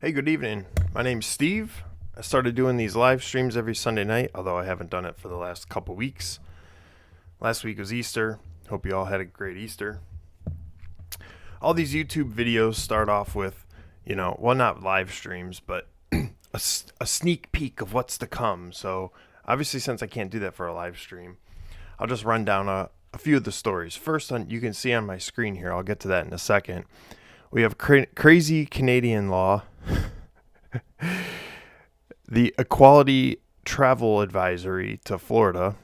Hey, good evening. My name's Steve. I started doing these live streams every Sunday night, although I haven't done it for the last couple weeks. Last week was Easter. Hope you all had a great Easter. All these YouTube videos start off with, well, not live streams, but a sneak peek of what's to come. So, obviously, since I can't do that for a live stream, I'll just run down a few of the stories. First, you can see on my screen here, I'll get to that in a second. We have crazy Canadian law. The Equality Travel Advisory to Florida.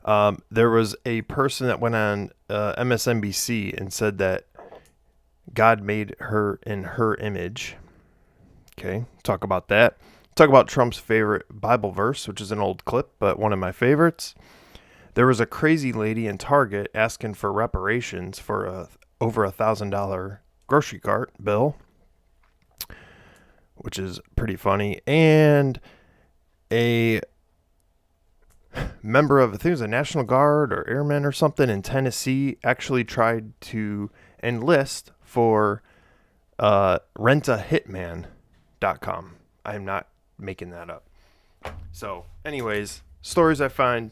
There was a person that went on MSNBC and said that God made her in her image. Okay, talk about that. Talk about Trump's favorite Bible verse, which is an old clip, but one of my favorites. There was a crazy lady in Target asking for reparations for over $1,000 grocery cart bill, which is pretty funny. And a member of, I think it was a National Guard or Airmen or something in Tennessee, actually tried to enlist for rentahitman.com. I am not making that up. So, anyways, stories I find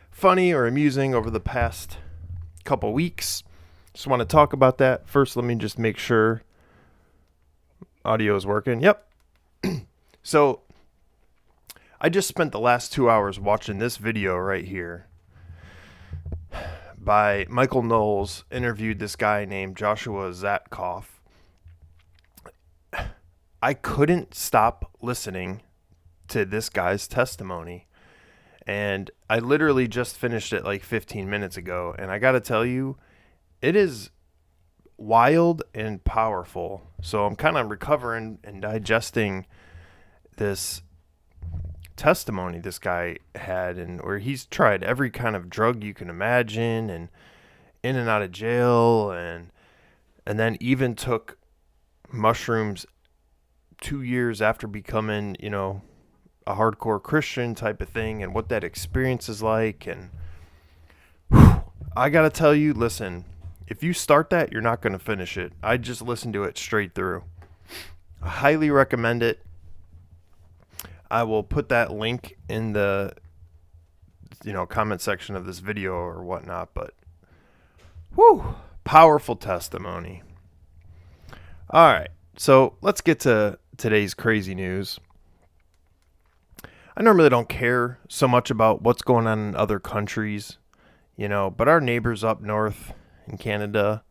funny or amusing over the past couple weeks. Just want to talk about that. First, let me just make sure audio is working. Yep. So, I just spent the last 2 hours watching this video right here by Michael Knowles. Interviewed this guy named Joshua Zatkoff. I couldn't stop listening to this guy's testimony. And I literally just finished it like 15 minutes ago. And I got to tell you, it is wild and powerful. So I'm kind of recovering and digesting this testimony this guy had, and where he's tried every kind of drug you can imagine and in and out of jail, and then even took mushrooms 2 years after becoming, a hardcore Christian type of thing, and what that experience is like. And I gotta tell you, listen, if you start that, you're not going to finish it. I just listened to it straight through. I highly recommend it. I will put that link in the comment section of this video or whatnot. But whew, powerful testimony. All right, so let's get to today's crazy news. I normally don't care so much about what's going on in other countries, but our neighbors up north in Canada,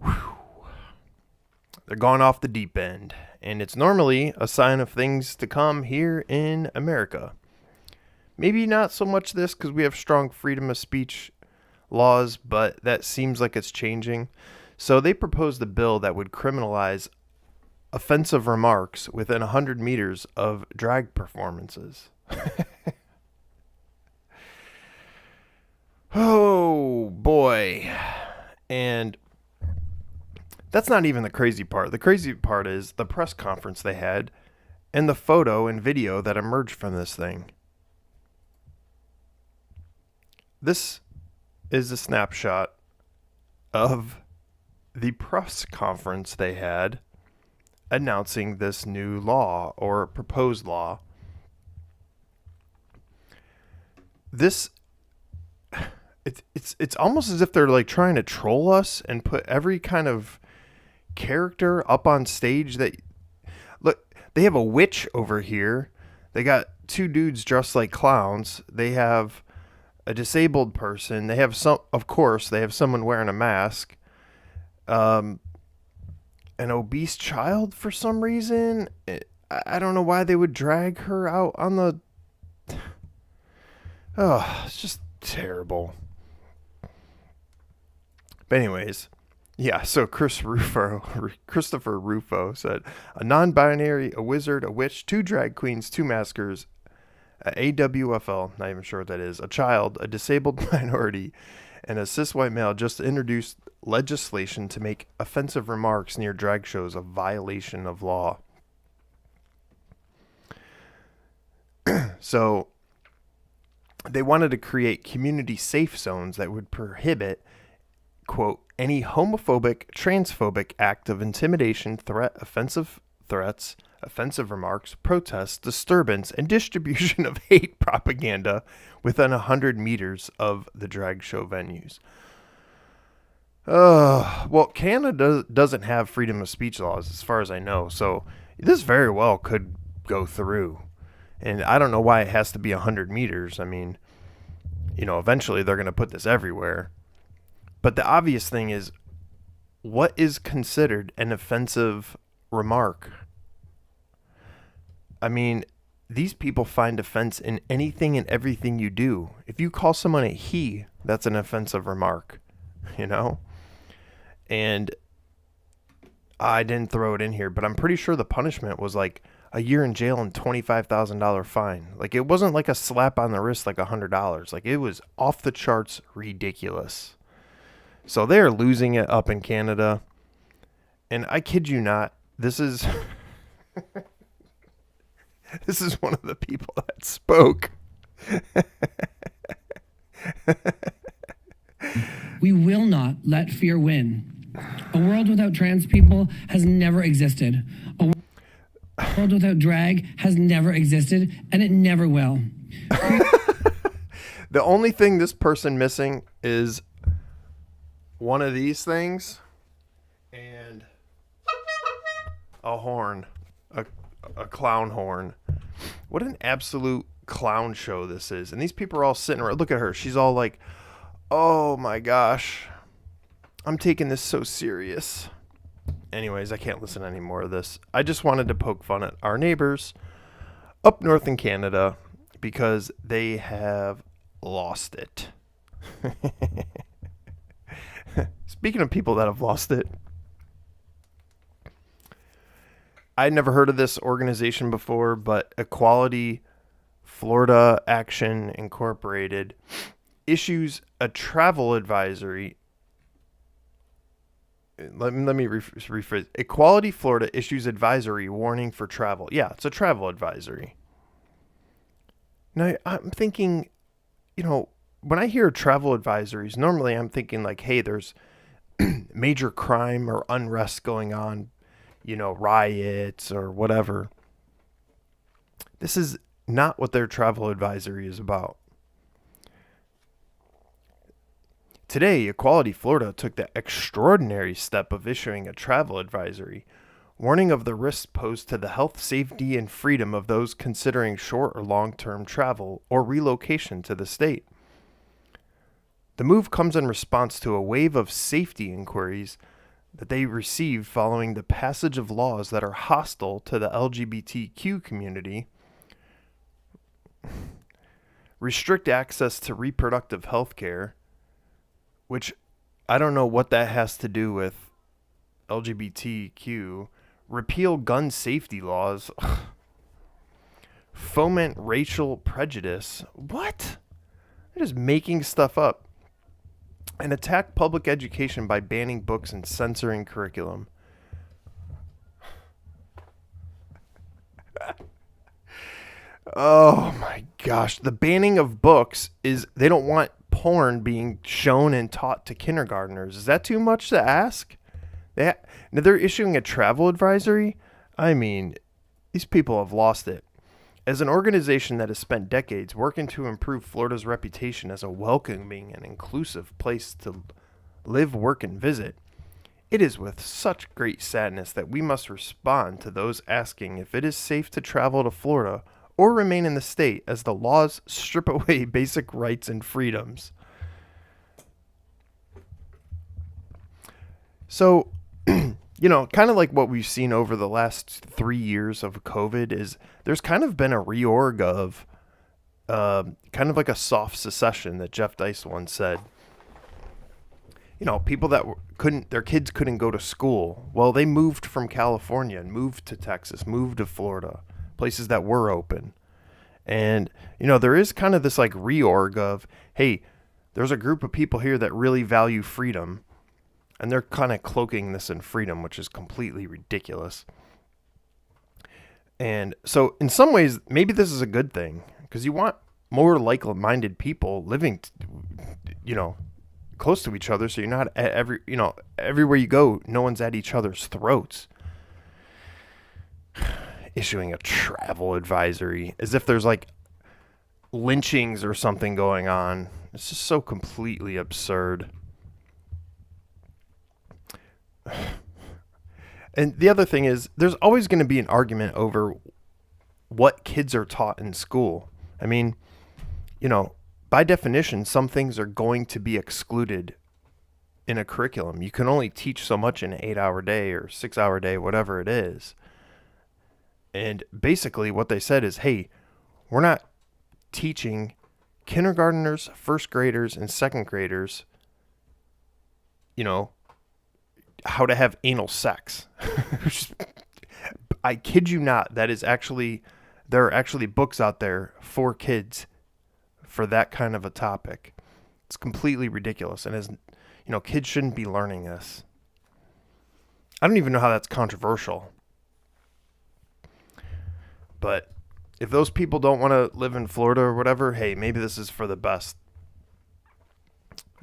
they're going off the deep end. And it's normally a sign of things to come here in America. Maybe not so much this, because we have strong freedom of speech laws, but that seems like it's changing. So they proposed a bill that would criminalize offensive remarks within 100 meters of drag performances. Oh, boy. And that's not even the crazy part. The crazy part is the press conference they had and the photo and video that emerged from this thing. This is a snapshot of the press conference they had announcing this new law or proposed law. This it's almost as if they're like trying to troll us and put every kind of character up on stage. That look, they have a witch over here. They got two dudes dressed like clowns. They have a disabled person. They have they have someone wearing a mask. An obese child for some reason. I don't know why they would drag her out on the... Oh, it's just terrible. But anyways, yeah, so Christopher Rufo said, a non-binary, a wizard, a witch, two drag queens, two maskers, a AWFL, not even sure what that is, a child, a disabled minority, and a cis white male just introduced legislation to make offensive remarks near drag shows a violation of law. So they wanted to create community safe zones that would prohibit, quote, any homophobic, transphobic act of intimidation, threat, offensive threats, offensive remarks, protests, disturbance, and distribution of hate propaganda within 100 meters of the drag show venues. Well, Canada doesn't have freedom of speech laws, as far as I know, so this very well could go through. And I don't know why it has to be 100 meters. I mean, eventually they're going to put this everywhere. But the obvious thing is, what is considered an offensive remark? I mean, these people find offense in anything and everything you do. If you call someone a he, that's an offensive remark, And I didn't throw it in here, but I'm pretty sure the punishment was like a year in jail and $25,000 fine. Like, it wasn't like a slap on the wrist like $100. Like, it was off the charts ridiculous. So they're losing it up in Canada. And I kid you not, this is this is one of the people that spoke. We will not let fear win. A world without trans people has never existed. A world without drag has never existed, and it never will. The only thing this person missing is one of these things and a horn, a clown horn. What an absolute clown show this is. And these people are all sitting around. Look at her. She's all like, oh my gosh, I'm taking this so serious. Anyways, I can't listen to any more of this. I just wanted to poke fun at our neighbors up north in Canada because they have lost it. Speaking of people that have lost it, I'd never heard of this organization before, but Equality Florida Action Incorporated issues a travel advisory. Let me rephrase. Equality Florida issues advisory warning for travel. Yeah, it's a travel advisory. Now, I'm thinking, when I hear travel advisories, normally I'm thinking like, hey, there's major crime or unrest going on, riots or whatever. This is not what their travel advisory is about. Today, Equality Florida took the extraordinary step of issuing a travel advisory, warning of the risks posed to the health, safety, and freedom of those considering short or long-term travel or relocation to the state. The move comes in response to a wave of safety inquiries that they received following the passage of laws that are hostile to the LGBTQ community, restrict access to reproductive health care, which I don't know what that has to do with LGBTQ, repeal gun safety laws, foment racial prejudice. What? They're just making stuff up. And attack public education by banning books and censoring curriculum. Oh my gosh. The banning of books is they don't want porn being shown and taught to kindergartners. Is that too much to ask? Now they're issuing a travel advisory? I mean, these people have lost it. As an organization that has spent decades working to improve Florida's reputation as a welcoming and inclusive place to live, work, and visit, it is with such great sadness that we must respond to those asking if it is safe to travel to Florida or remain in the state as the laws strip away basic rights and freedoms. So, kind of like what we've seen over the last 3 years of COVID is there's kind of been a reorg of kind of like a soft secession that Jeff Dice once said. People that their kids couldn't go to school. Well, they moved from California and moved to Texas, moved to Florida, places that were open. And, there is kind of this like reorg of, hey, there's a group of people here that really value freedom. And they're kind of cloaking this in freedom, which is completely ridiculous. And so in some ways, maybe this is a good thing because you want more like-minded people living, close to each other, so you're not at everywhere you go, no one's at each other's throats. Issuing a travel advisory as if there's like lynchings or something going on. It's just so completely absurd. And the other thing is, there's always going to be an argument over what kids are taught in school. I mean, by definition, some things are going to be excluded in a curriculum. You can only teach so much in an 8-hour day or 6-hour day, whatever it is. And basically what they said is, hey, we're not teaching kindergartners, first graders, and second graders, how to have anal sex. I kid you not, there are actually books out there for kids for that kind of a topic. It's completely ridiculous. And kids shouldn't be learning this. I don't even know how that's controversial. But if those people don't want to live in Florida or whatever, hey, maybe this is for the best.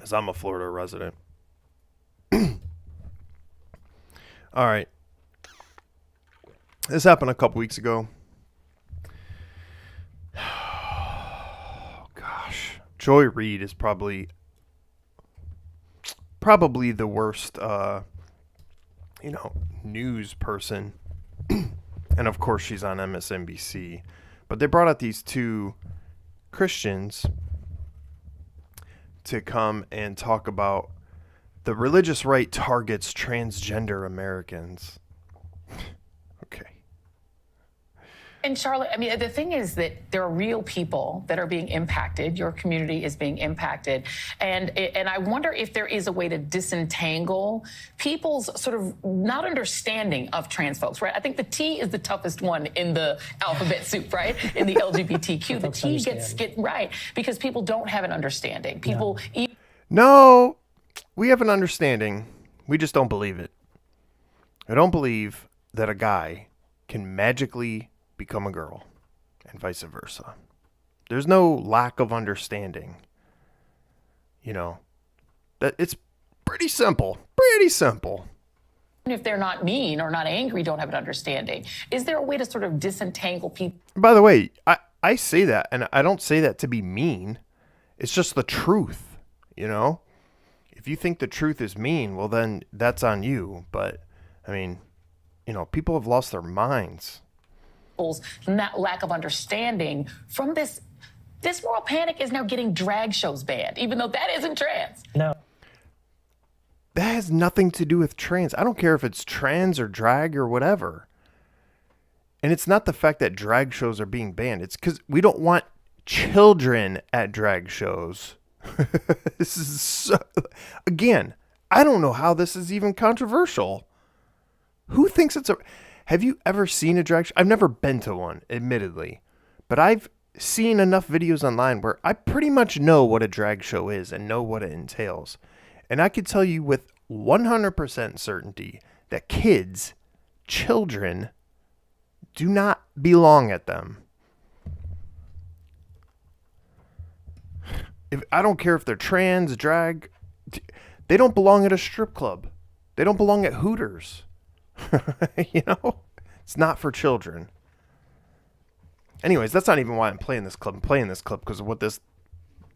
As I'm a Florida resident. All right. This happened a couple weeks ago. Oh, gosh. Joy Reid is probably the worst, news person. And of course she's on MSNBC. But they brought out these two Christians to come and talk about the religious right targets transgender Americans. Okay. And Charlotte, I mean, the thing is that there are real people that are being impacted. Your community is being impacted. And I wonder if there is a way to disentangle people's sort of not understanding of trans folks, right? I think the T is the toughest one in the alphabet soup, right? In the LGBTQ. The T gets right because people don't have an understanding. No, we have an understanding. We just don't believe it. I don't believe that a guy can magically become a girl and vice versa. There's no lack of understanding. That it's pretty simple. If they're not mean or not angry, don't have an understanding. Is there a way to sort of disentangle people? By the way, I say that, and I don't say that to be mean. It's just the truth, If you think the truth is mean, well, then that's on you. But, I mean, people have lost their minds. And that lack of understanding from this moral panic is now getting drag shows banned, even though that isn't trans. No. That has nothing to do with trans. I don't care if it's trans or drag or whatever. And it's not the fact that drag shows are being banned. It's because we don't want children at drag shows. This is again, I don't know how this is even controversial. Who thinks it's have you ever seen a drag show? I've never been to one, admittedly, but I've seen enough videos online where I pretty much know what a drag show is and know what it entails. And I can tell you with 100% certainty that children do not belong at them. I don't care if they're trans, drag, they don't belong at a strip club. They don't belong at Hooters. It's not for children. Anyways, that's not even why I'm playing this clip. I'm playing this clip because of what this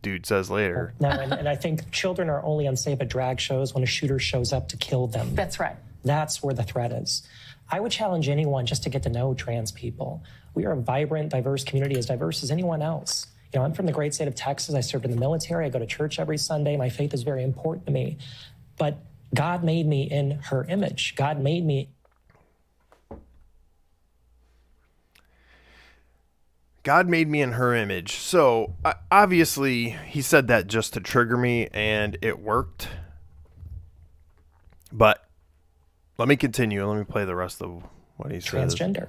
dude says later. No, and I think children are only unsafe at drag shows when a shooter shows up to kill them. That's right. That's where the threat is. I would challenge anyone just to get to know trans people. We are a vibrant, diverse community, as diverse as anyone else. I'm from the great state of Texas. I served in the military. I go to church every Sunday. My faith is very important to me. But God made me in her image. God made me. God made me in her image. So obviously he said that just to trigger me, and it worked. But let me continue. Let me play the rest of what he says. Transgender.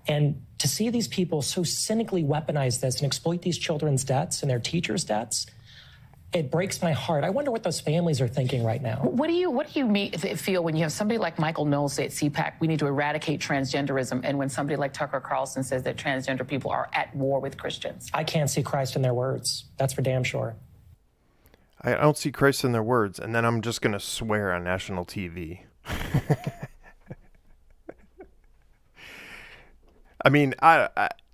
And to see these people so cynically weaponize this and exploit these children's debts and their teachers' debts, it breaks my heart. I wonder what those families are thinking right now. What do you feel when you have somebody like Michael Knowles say at CPAC, we need to eradicate transgenderism, and when somebody like Tucker Carlson says that transgender people are at war with Christians? I can't see Christ in their words. That's for damn sure. I don't see Christ in their words, and then I'm just going to swear on national TV. I mean,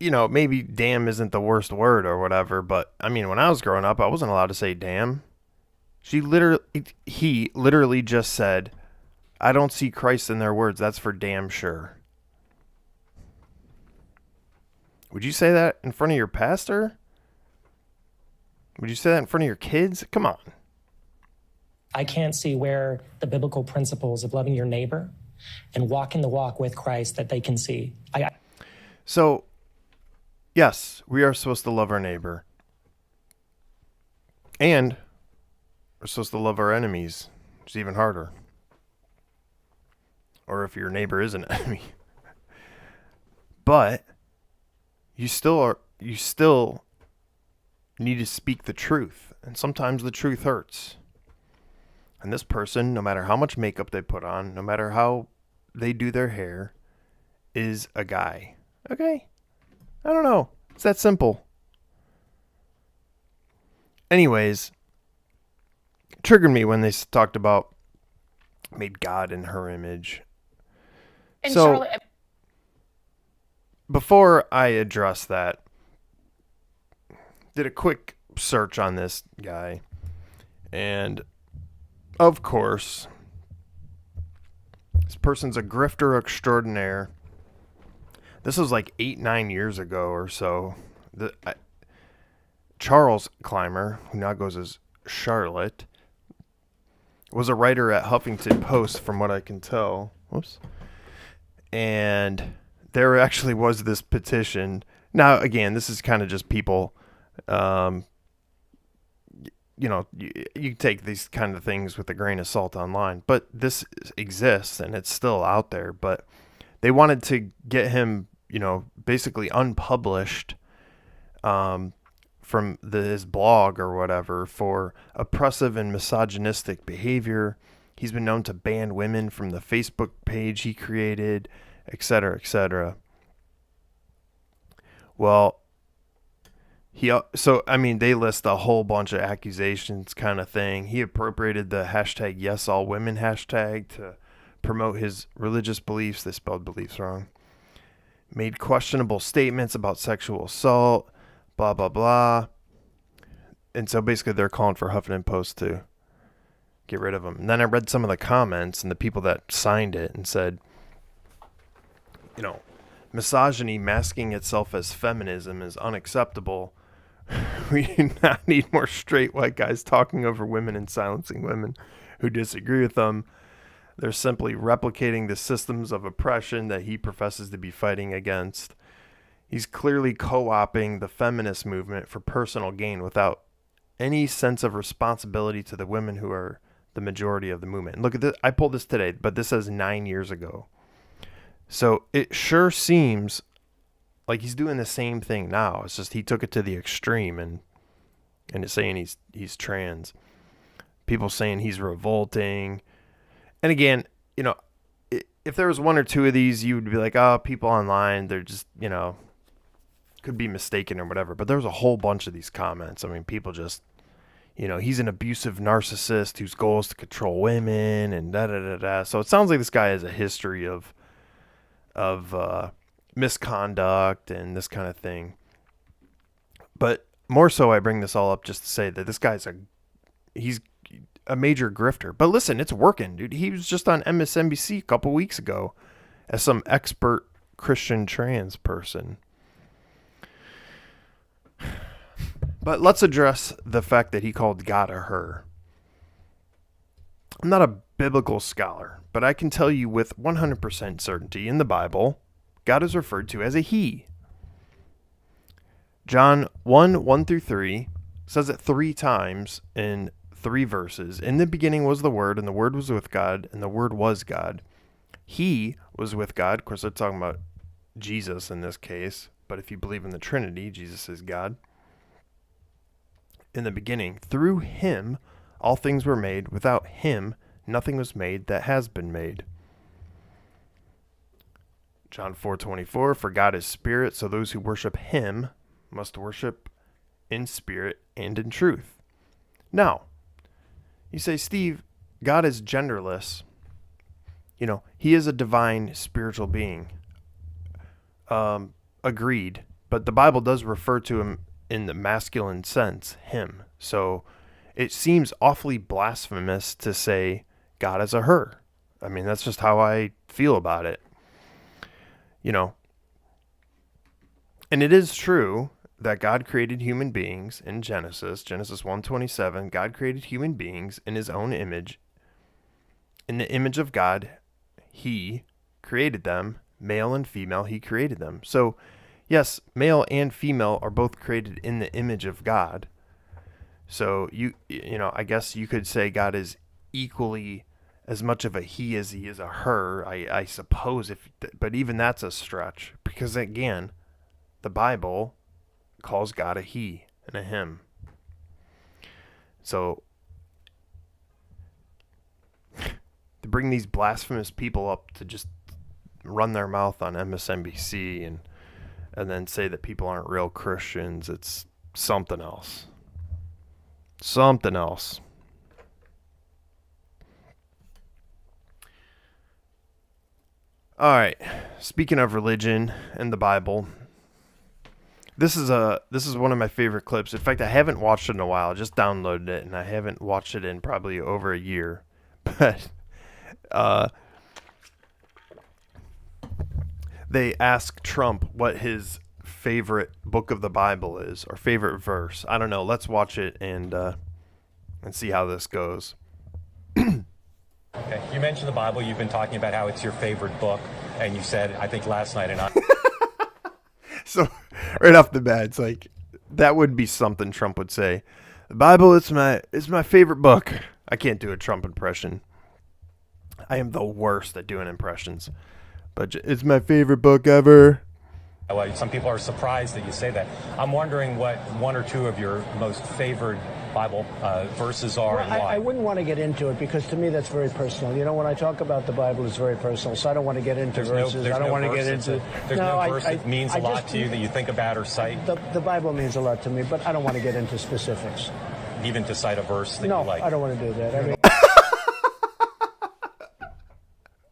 maybe damn isn't the worst word or whatever, but I mean, when I was growing up, I wasn't allowed to say damn. He literally just said, I don't see Christ in their words. That's for damn sure. Would you say that in front of your pastor? Would you say that in front of your kids? Come on. I can't see where the biblical principles of loving your neighbor and walking the walk with Christ that they can see. So, yes, we are supposed to love our neighbor. And we're supposed to love our enemies, which is even harder. Or if your neighbor is an enemy. But you still need to speak the truth. And sometimes the truth hurts. And this person, no matter how much makeup they put on, no matter how they do their hair, is a guy. Okay? I don't know. It's that simple. Anyways, it triggered me when they talked about made God in her image. And so, Charlotte, before I address that, did a quick search on this guy. And, of course, this person's a grifter extraordinaire. This was like 8-9 years ago or so. Charles Clymer, who now goes as Charlotte, was a writer at Huffington Post, from what I can tell. Whoops. And there actually was this petition. Now, again, this is kind of just people, you take these kind of things with a grain of salt online. But this exists, and it's still out there. But they wanted to get him, basically unpublished from his blog or whatever for oppressive and misogynistic behavior. He's been known to ban women from the Facebook page he created, etc., etc. Well, they list a whole bunch of accusations kind of thing. He appropriated the hashtag #YesAllWomen hashtag to promote his religious beliefs. They spelled beliefs wrong. Made questionable statements about sexual assault, blah, blah, blah. And so basically they're calling for Huffington Post to get rid of him. And then I read some of the comments and the people that signed it and said, misogyny masking itself as feminism is unacceptable. We do not need more straight white guys talking over women and silencing women who disagree with them. They're simply replicating the systems of oppression that he professes to be fighting against. He's clearly co-opting the feminist movement for personal gain without any sense of responsibility to the women who are the majority of the movement. And look at this. I pulled this today, but this says 9 years ago. So it sure seems like he's doing the same thing now. It's just he took it to the extreme and it's saying he's trans. People saying he's revolting. And again, if there was one or two of these, you would be like, oh, people online, they're just, could be mistaken or whatever. But there was a whole bunch of these comments. I mean, people just, he's an abusive narcissist whose goal is to control women and da-da-da-da. So it sounds like this guy has a history of misconduct and this kind of thing. But more so, I bring this all up just to say that this guy's he's a major grifter. But listen, it's working, dude. He was just on MSNBC a couple weeks ago as some expert Christian trans person. But let's address the fact that he called God a her. I'm not a biblical scholar, but I can tell you with 100% certainty in the Bible, God is referred to as a he. John 1:1-3 says it 3 times in 3 verses. In the beginning was the Word, and the Word was with God, and the Word was God. He was with God. Of course, they're talking about Jesus in this case, but if you believe in the Trinity, Jesus is God. In the beginning, through him, all things were made. Without him, nothing was made that has been made. John 4:24, for God is spirit, so those who worship him must worship in spirit and in truth. Now, You say, Steve, God is genderless. He is a divine spiritual being. Agreed. But the Bible does refer to him in the masculine sense, him. So it seems awfully blasphemous to say God is a her. I mean, that's just how I feel about it. And it is true that God created human beings in Genesis 1:27. God created human beings in his own image. In the image of God, he created them, male and female, he created them. So, yes, male and female are both created in the image of God. So, I guess you could say God is equally as much of a he as he is a her, I suppose, but even that's a stretch, because again, the Bible calls God a he and a him. So to bring these blasphemous people up to just run their mouth on MSNBC and then say that people aren't real Christians, it's something else. Something else. All right. Speaking of religion and the Bible, this is one of my favorite clips. In fact, I haven't watched it in a while. I just downloaded it, and I haven't watched it in probably over a year. But they ask Trump what his favorite book of the Bible is, or favorite verse. I don't know. Let's watch it and see how this goes. Okay. You mentioned the Bible. You've been talking about how it's your favorite book, and you said, I think last night, and I. So, right off the bat, it's like that would be something Trump would say. The Bible is my favorite book. I can't do a Trump impression. I am the worst at doing impressions, but it's my favorite book ever. Well, some people are surprised that you say that. I'm wondering what one or two of your most favored Bible verses are, and why. I wouldn't want to get into it because to me that's very personal. When I talk about the Bible, it's very personal, so I don't want to get into verses. I don't want to get into. There's no verse that means a lot to you that you think about or cite. The Bible means a lot to me, but I don't want to get into specifics. Even to cite a verse that you like. No, I don't want to do that. I mean,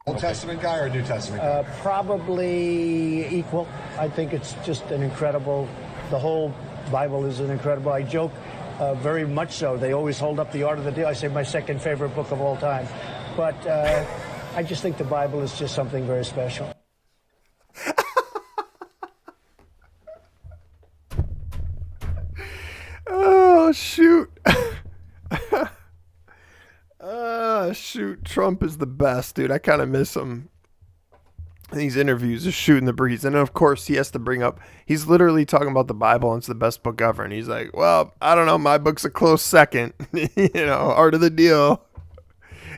Old Testament guy or New Testament guy? Probably equal. I think it's just an incredible. The whole Bible is an incredible. I joke. Very much so. They always hold up the Art of the Deal. I say my second favorite book of all time. But I just think the Bible is just something very special. Oh, shoot. Shoot. Trump is the best, dude. I kind of miss him. These interviews is shooting the breeze. And of course, he has to bring up, he's literally talking about the Bible and it's the best book ever. And he's like, well, I don't know. My book's a close second. Art of the Deal.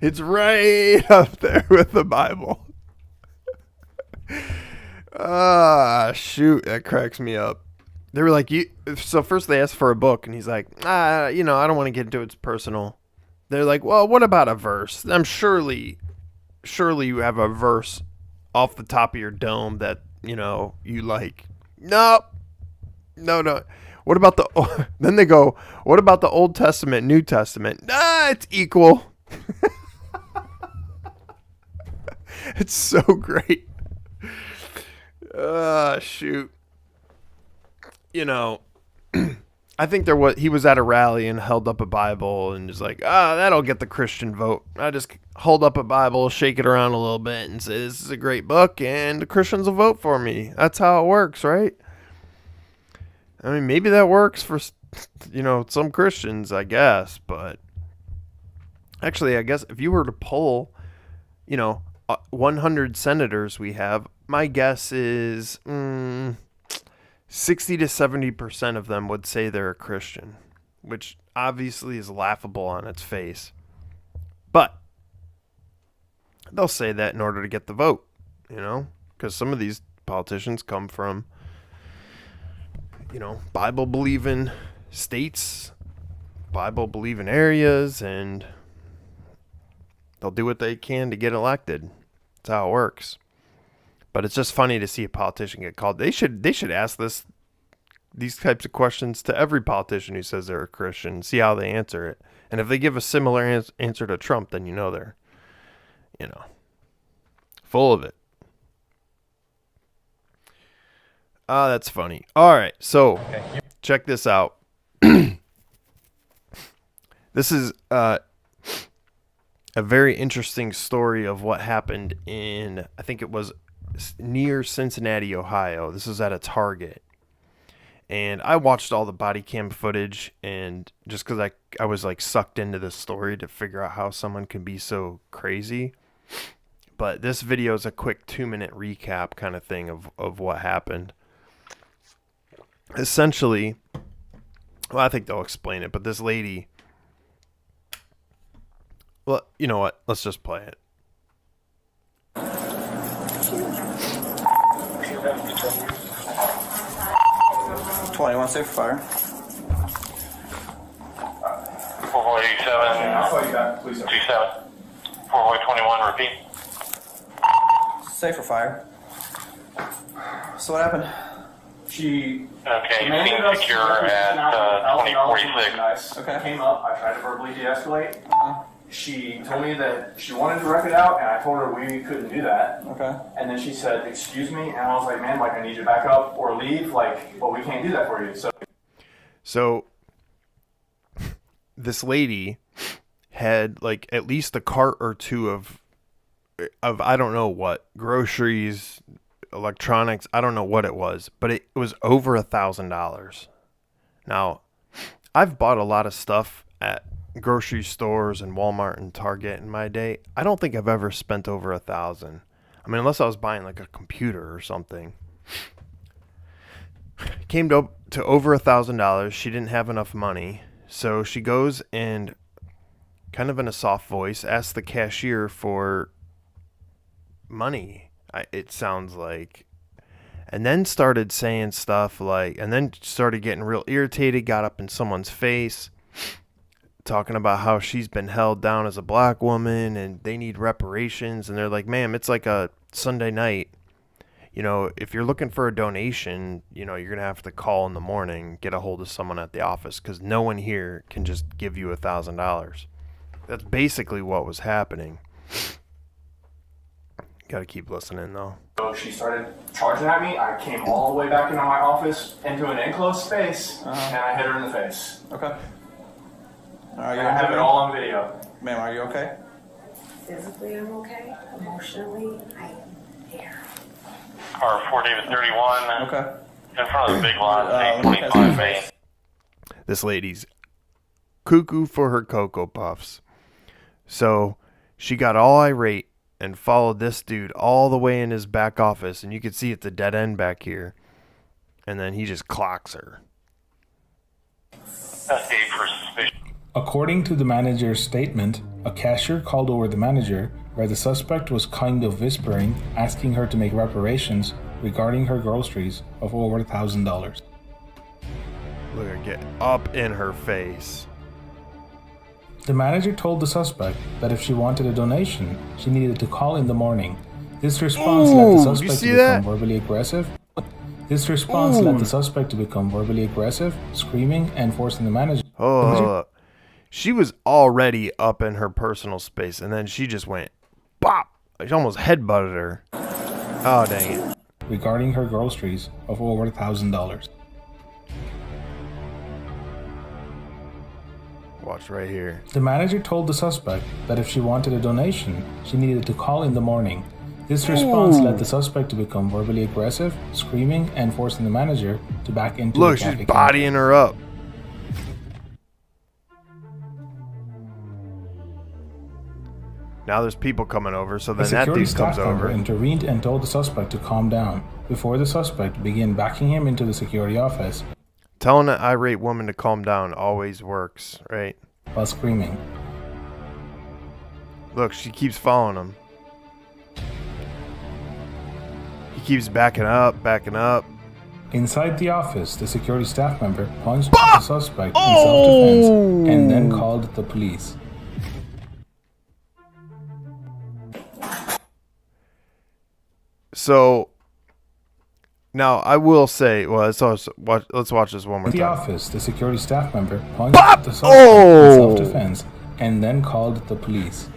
It's right up there with the Bible. Shoot. That cracks me up. They were like, so first they asked for a book and he's like, I don't want to get into it. It's personal. They're like, well, what about a verse? I'm surely you have a verse off the top of your dome that, you like. No. What about then they go, what about the Old Testament, New Testament? It's equal. It's so great. Shoot. I think he was at a rally and held up a Bible and was like, that'll get the Christian vote. I just hold up a Bible, shake it around a little bit and say, this is a great book and the Christians will vote for me. That's how it works, right? I mean, maybe that works for, some Christians, I guess. But actually, I guess if you were to poll, 100 senators we have, my guess is 60 to 70% of them would say they're a Christian, which obviously is laughable on its face. But they'll say that in order to get the vote, because some of these politicians come from, Bible-believing states, Bible-believing areas, and they'll do what they can to get elected. That's how it works. But it's just funny to see a politician get called. They should ask this these types of questions to every politician who says they're a Christian. See how they answer it. And if they give a similar answer to Trump, then you know they're, full of it. That's funny. All right, so check this out. This is a very interesting story of what happened in, I think it was near Cincinnati, Ohio. This is at a Target. And I watched all the body cam footage, and just because I was like sucked into this story to figure out how someone can be so crazy. But this video is a quick 2-minute recap kind of thing of what happened. Essentially, well, I think they'll explain it, but this lady, well, you know what? Let's just play it. 21 safe for fire. 4487, 27, 4421, repeat. Safe for fire. So what happened? Okay, you seem secure at 2046. Okay. Came up, I tried to verbally de-escalate. She told me that she wanted to wreck it out, and I told her we couldn't do that. Okay. And then she said, "Excuse me," and I was like, "Man, like I need you to back up or leave, but we can't do that for you." So this lady had like at least a cart or two of I don't know what, groceries, electronics, I don't know what it was, but it was over $1,000. Now, I've bought a lot of stuff at grocery stores and Walmart and Target in my day. I don't think I've ever spent over $1,000. I mean, unless I was buying like a computer or something. Came to over $1,000. She didn't have enough money, so she goes and, kind of in a soft voice, asks the cashier for money. It sounds like, and then started saying stuff like, and then started getting real irritated. Got up in someone's face, talking about how she's been held down as a black woman and they need reparations. And they're like, "Ma'am, it's like a Sunday night. If you're looking for a donation, you're going to have to call in the morning, get a hold of someone at the office, because no one here can just give you $1,000. That's basically what was happening. Got to keep listening, though. So she started charging at me. I came all the way back into my office, into an enclosed space, and I hit her in the face. Okay. And I have it all on video. Ma'am, are you okay? Physically, I'm okay. Emotionally, I am there. Car 4 David 31. Okay. In front of the big lot, 825 Main. This lady's cuckoo for her Cocoa Puffs. So she got all irate and followed this dude all the way in his back office, and you can see it's a dead end back here. And then he just clocks her. Escape for suspicion. According to the manager's statement, a cashier called over the manager where the suspect was kind of whispering, asking her to make reparations regarding her groceries of over $1,000. Look at her get up in her face. The manager told the suspect that if she wanted a donation, she needed to call in the morning. This response led the suspect to become verbally aggressive. Led the suspect to become verbally aggressive, screaming and forcing the manager. She was already up in her personal space, and then she just went bop. She almost headbutted her. Oh, dang it. Regarding her groceries of over $1,000. Watch right here. The manager told the suspect that if she wanted a donation, she needed to call in the morning. This response led the suspect to become verbally aggressive, screaming and forcing the manager to back into the Look, she's bodying her up. Now there's people coming over, so then that dude comes over. Intervened and told the suspect to calm down before the suspect began backing him into the security office. Telling an irate woman to calm down always works, right? While screaming. Look, she keeps following him. He keeps backing up, backing up. Inside the office, the security staff member punched the suspect in self-defense and then called the police. So, Now, I will say, well, let's watch this one more At the time. office, the security staff member punched the suspect in self-defense and then called the police.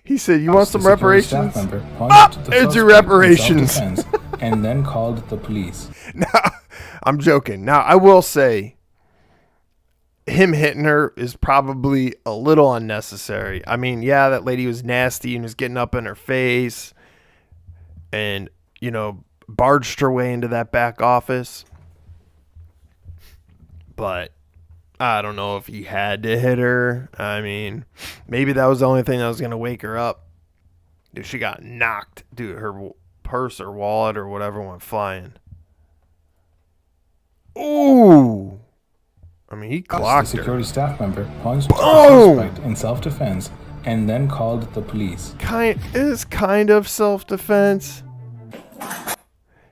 He said, "You want some reparations?" It's your reparations. And then called the police. Now, I'm joking. Now, I will say, him hitting her is probably a little unnecessary. I mean, yeah, that lady was nasty and was getting up in her face and, barged her way into that back office. But I don't know if he had to hit her. I mean, maybe that was the only thing that was going to wake her up. Dude, she got knocked. Dude, her purse or wallet or whatever went flying. Ooh. I mean, he clocked The security staff member punched the suspect in self-defense and then called the police. It is kind of self-defense.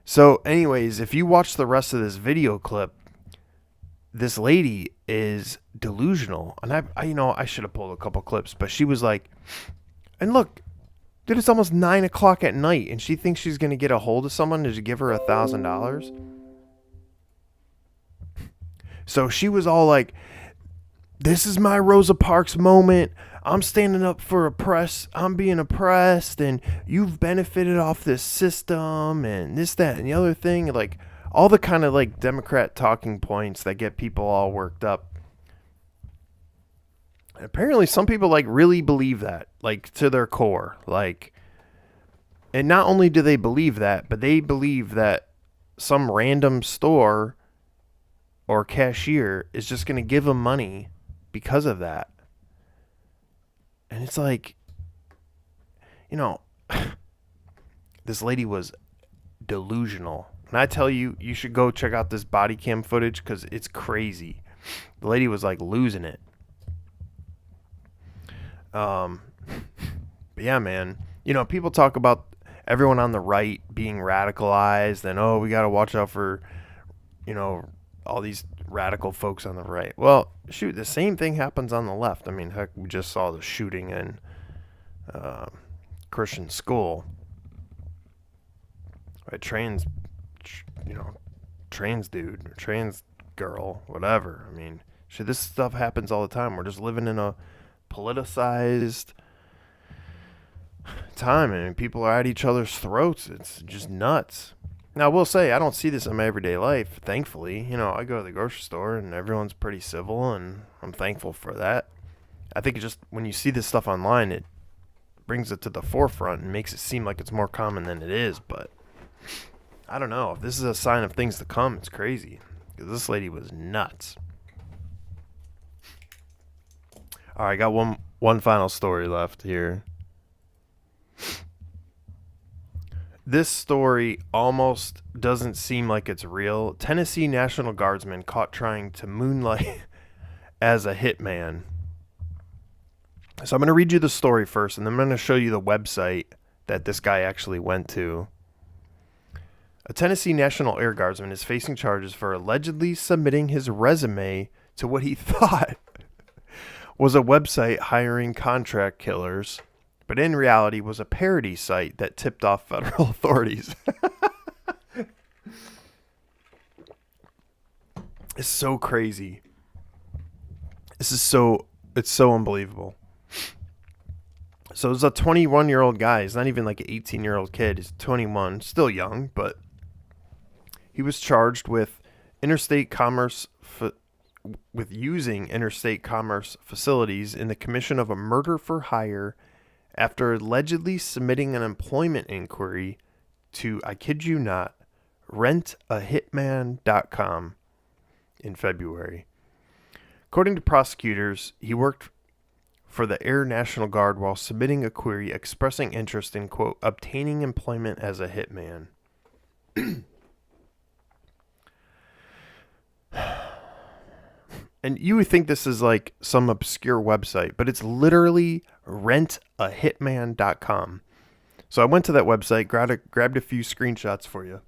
So, anyways, if you watch the rest of this video clip, this lady is delusional. And I should have pulled a couple clips, but she was like, and look, dude, it's almost 9 o'clock at night, and she thinks she's going to get a hold of someone to give her $1,000. So she was all like, this is my Rosa Parks moment. I'm standing up for I'm being oppressed, and you've benefited off this system and this, that, and the other thing. Like, all the kind of like Democrat talking points that get people all worked up. And apparently some people like really believe that, like to their core. Like, and not only do they believe that, but they believe that some random store or cashier is just going to give them money because of that. And it's like, this lady was delusional. And I tell you, you should go check out this body cam footage because it's crazy. The lady was like losing it. But yeah, man. People talk about everyone on the right being radicalized and, we got to watch out for, all these radical folks on the right. Well, shoot, the same thing happens on the left. I mean, heck, we just saw the shooting in Christian school. A trans dude or trans girl, whatever. I mean, shit, this stuff happens all the time. We're just living in a politicized time, and people are at each other's throats. It's just nuts. Now, I will say, I don't see this in my everyday life, thankfully. I go to the grocery store, and everyone's pretty civil, and I'm thankful for that. I think it just, when you see this stuff online, it brings it to the forefront and makes it seem like it's more common than it is, but I don't know. If this is a sign of things to come, it's crazy. Because this lady was nuts. All right, I got one final story left here. This story almost doesn't seem like it's real. Tennessee National Guardsman caught trying to moonlight as a hitman. So I'm going to read you the story first, and then I'm going to show you the website that this guy actually went to. A Tennessee National Air Guardsman is facing charges for allegedly submitting his resume to what he thought was a website hiring contract killers, but in reality was a parody site that tipped off federal authorities. It's so crazy. It's so unbelievable. So it's a 21-year-old guy. He's not even like an 18-year-old kid. He's 21, still young, but he was charged with using interstate commerce facilities in the commission of a murder for hire after allegedly submitting an employment inquiry to, I kid you not, rentahitman.com in February. According to prosecutors, he worked for the Air National Guard while submitting a query expressing interest in, quote, obtaining employment as a hitman. And you would think this is like some obscure website, but it's literally rentahitman.com. So I went to that website, grabbed a few screenshots for you.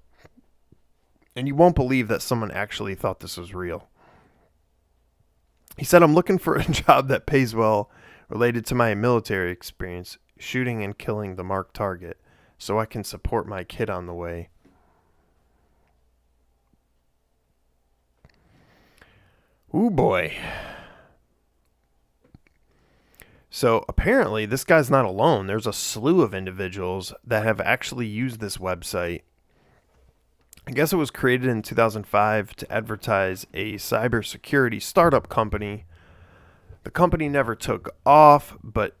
And you won't believe that someone actually thought this was real. He said, I'm looking for a job that pays well, related to my military experience, shooting and killing the marked target, so I can support my kid on the way. Ooh boy. So apparently this guy's not alone. There's a slew of individuals that have actually used this website. I guess it was created in 2005 to advertise a cybersecurity startup company. The company never took off, but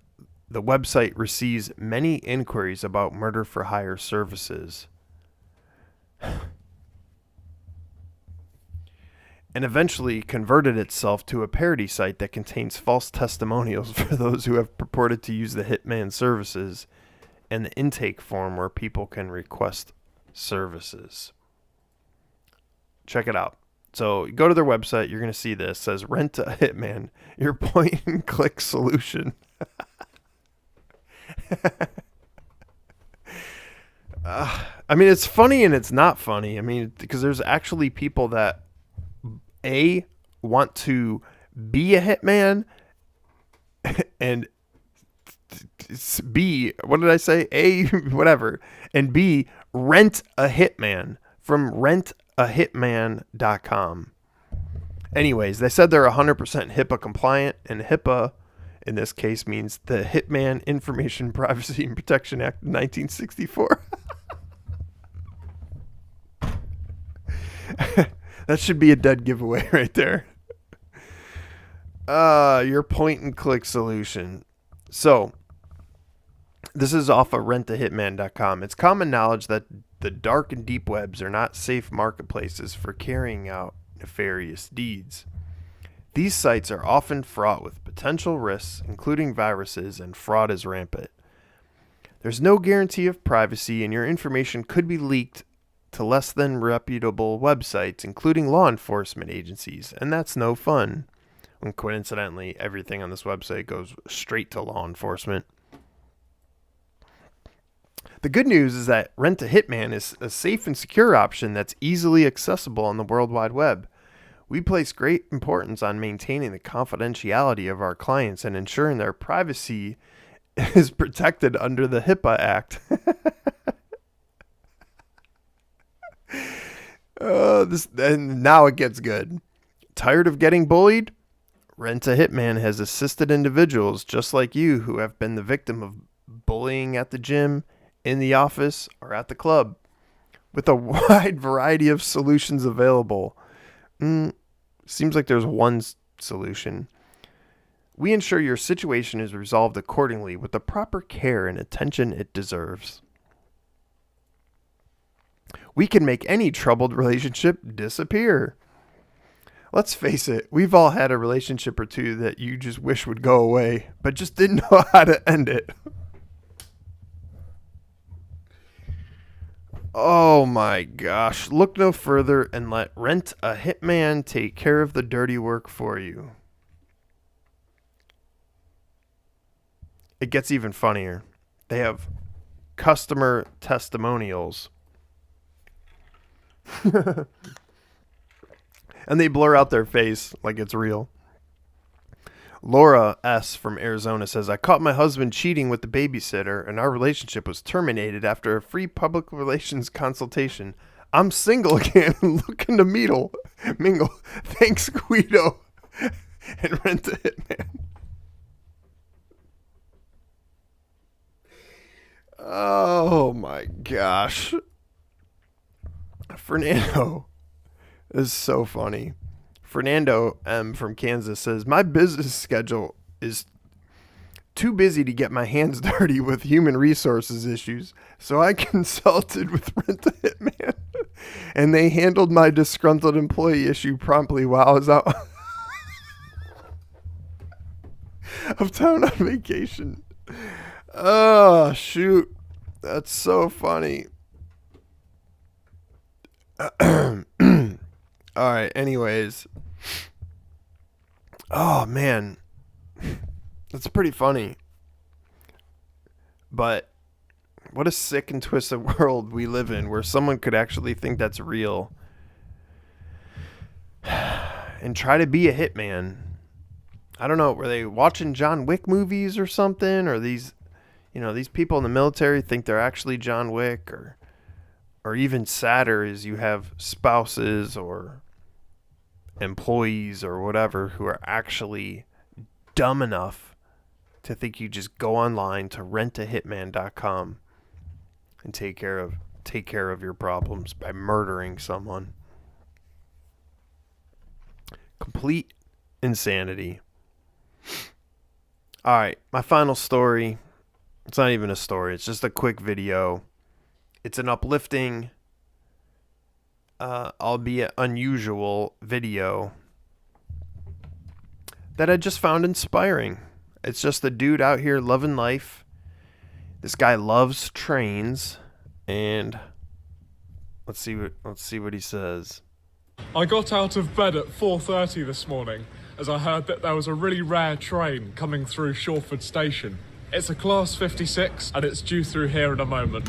the website receives many inquiries about murder for hire services. And eventually converted itself to a parody site that contains false testimonials for those who have purported to use the hitman services and the intake form where people can request services. Check it out. So go to their website. You're going to see this. It says, rent a hitman, your point and click solution. I mean, it's funny and it's not funny. I mean, because there's actually people that A, want to be a hitman, and B, what did I say? A, whatever. And B, rent a hitman from rentahitman.com. Anyways, they said they're 100% HIPAA compliant, and HIPAA in this case means the Hitman Information Privacy and Protection Act of 1964. That should be a dead giveaway right there. Your point and click solution. So, this is off of rentahitman.com. It's common knowledge that the dark and deep webs are not safe marketplaces for carrying out nefarious deeds. These sites are often fraught with potential risks, including viruses, and fraud is rampant. There's no guarantee of privacy, and your information could be leaked to less than reputable websites, including law enforcement agencies, and that's no fun. When coincidentally, everything on this website goes straight to law enforcement. The good news is that Rent a Hitman is a safe and secure option that's easily accessible on the World Wide Web. We place great importance on maintaining the confidentiality of our clients and ensuring their privacy is protected under the HIPAA Act. And now it gets good. Tired of getting bullied? Rent a Hitman has assisted individuals just like you who have been the victim of bullying at the gym, in the office, or at the club. With a wide variety of solutions available. Seems like there's one solution. We ensure your situation is resolved accordingly with the proper care and attention it deserves. We can make any troubled relationship disappear. Let's face it, we've all had a relationship or two that you just wish would go away, but just didn't know how to end it. Oh my gosh. Look no further and let Rent a Hitman take care of the dirty work for you. It gets even funnier. They have customer testimonials. And they blur out their face like it's real. Laura S. from Arizona says, I caught my husband cheating with the babysitter, and our relationship was terminated after a free public relations consultation. I'm single again and looking to mingle. Thanks, Guido. And Rent a Hitman. Oh my gosh. Fernando is so funny. Fernando M. from Kansas says, my business schedule is too busy to get my hands dirty with human resources issues, so I consulted with Rent a Hitman, and they handled my disgruntled employee issue promptly while I was out of town on vacation. Oh, shoot. That's so funny. All right, anyways. Oh, man. That's pretty funny. But what a sick and twisted world we live in where someone could actually think that's real and try to be a hitman. I don't know, were they watching John Wick movies or something? Or these, these people in the military think they're actually John Wick, or even sadder is you have spouses or employees or whatever who are actually dumb enough to think you just go online to rentahitman.com and take care of your problems by murdering someone. Complete insanity. All right, my final story. It's not even a story. It's just a quick video. It's an uplifting, albeit unusual video that I just found inspiring. It's just a dude out here loving life. This guy loves trains, and let's see what he says. I got out of bed at 4:30 this morning as I heard that there was a really rare train coming through Shawford Station. It's a Class 56 and it's due through here in a moment.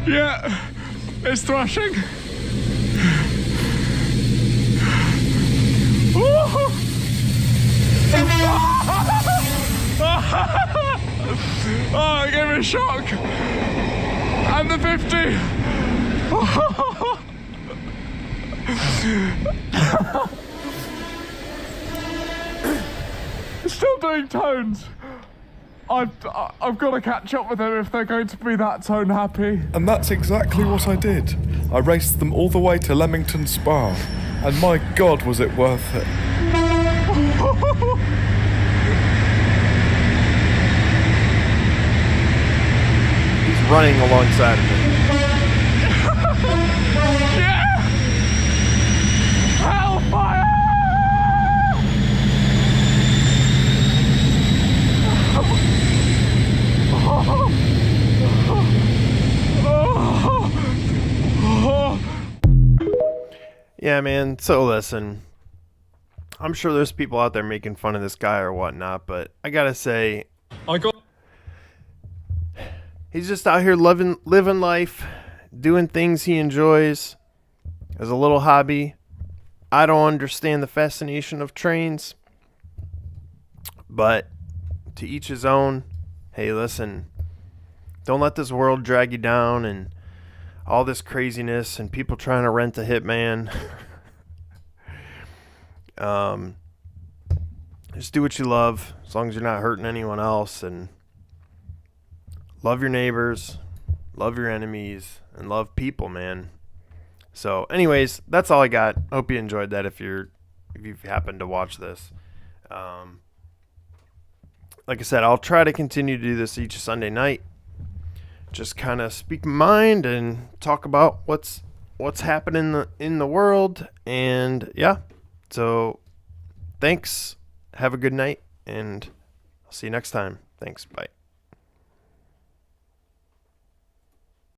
Yeah, it's thrashing. Oh, it gave me a shock. And the 50. It's still doing tones. I've got to catch up with them if they're going to be that tone happy. And that's exactly what I did. I raced them all the way to Leamington Spa, and my God, was it worth it. He's running alongside of me. Yeah! Hellfire! Yeah, man. So listen, I'm sure there's people out there making fun of this guy or whatnot, but I gotta say, he's just out here living life, doing things he enjoys as a little hobby. I don't understand the fascination of trains, but to each his own. Hey, listen, don't let this world drag you down and all this craziness and people trying to rent a hitman. Just do what you love as long as you're not hurting anyone else, and love your neighbors, love your enemies, and love people, man. So anyways, that's all I got. Hope you enjoyed that if you've happened to watch this. Like I said, I'll try to continue to do this each Sunday night. Just kind of speak my mind and talk about what's happening in the world. And yeah, so thanks. Have a good night, and I'll see you next time. Thanks. Bye.